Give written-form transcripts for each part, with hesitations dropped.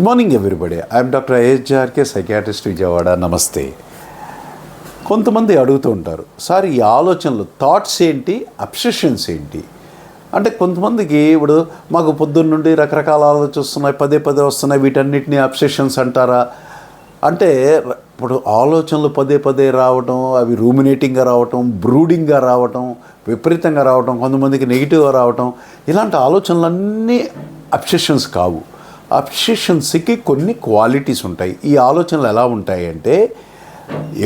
Good morning everybody. I'm doctor AHRK, psychiatrist, Vijayawada. నమస్తే. కొంతమంది అడుగుతూ ఉంటారు, సార్ ఈ ఆలోచనలు థాట్స్ ఏంటి, అబ్సెషన్స్ ఏంటి అంటే. కొంతమందికి ఇప్పుడు మాకు పొద్దున్న నుండి రకరకాల ఆలోచనలు వస్తున్నాయి, పదే పదే వస్తున్నాయి, వీటన్నిటిని అబ్సెషన్స్ అంటారా అంటే. ఇప్పుడు ఆలోచనలు పదే పదే రావటం, అవి రూమినేటింగ్గా రావటం, బ్రూడింగ్గా రావటం, విపరీతంగా రావటం, కొంతమందికి నెగిటివ్గా రావటం, ఇలాంటి ఆలోచనలన్నీ అబ్సెషన్స్ కావు. అబ్సెషన్స్కి కొన్ని క్వాలిటీస్ ఉంటాయి. ఈ ఆలోచనలు ఎలా ఉంటాయి అంటే,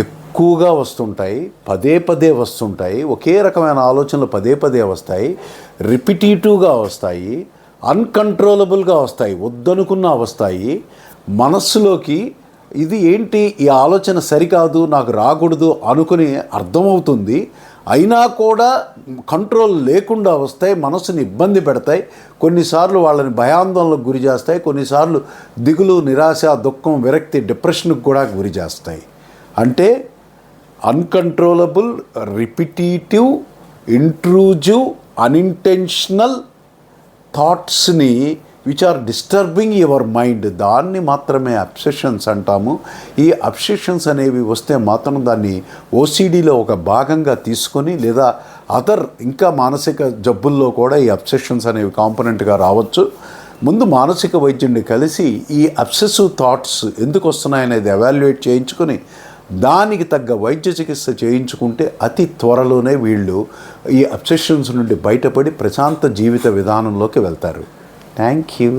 ఎక్కువగా వస్తుంటాయి, పదే పదే వస్తుంటాయి, ఒకే రకమైన ఆలోచనలు పదే పదే వస్తాయి, రిపిటేటివ్గా వస్తాయి, అన్కంట్రోలబుల్గా వస్తాయి, వద్దనుకున్నా వస్తాయి. మనస్సులోకి ఇది ఏంటి, ఈ ఆలోచన సరికాదు, నాకు రాకూడదు అనుకుని అర్థమవుతుంది, అయినా కూడా కంట్రోల్ లేకుండా వస్తాయి, మనసుని ఇబ్బంది పెడతాయి, కొన్నిసార్లు వాళ్ళని భయాందోళనకు గురి చేస్తాయి, కొన్నిసార్లు దిగులు, నిరాశ, దుఃఖం, విరక్తి, డిప్రెషన్కి కూడా గురి చేస్తాయి. అంటే అన్కంట్రోలబుల్, రిపిటేటివ్, ఇంట్రూజివ్, అన్ఇంటెన్షనల్ థాట్స్ని which are disturbing your mind, దాన్ని మాత్రమే అబ్సెషన్స్ అంటాము. ఈ అబ్సెషన్స్ అనేవి వస్తే మాత్రం దాన్ని ఓసిడీలో ఒక భాగంగా తీసుకొని, లేదా అదర్ ఇంకా మానసిక జబ్బుల్లో కూడా ఈ అబ్సెషన్స్ అనేవి కాంపోనెంట్గా రావచ్చు. ముందు మానసిక వైద్యుడిని కలిసి ఈ అబ్సెసివ్ థాట్స్ ఎందుకు వస్తున్నాయనేది ఎవాల్యుయేట్ చేయించుకొని దానికి తగ్గ వైద్య చికిత్స చేయించుకుంటే అతి త్వరలోనే వీళ్ళు ఈ అబ్సెషన్స్ నుండి బయటపడి ప్రశాంత జీవిత విధానంలోకి వెళ్తారు. Thank you.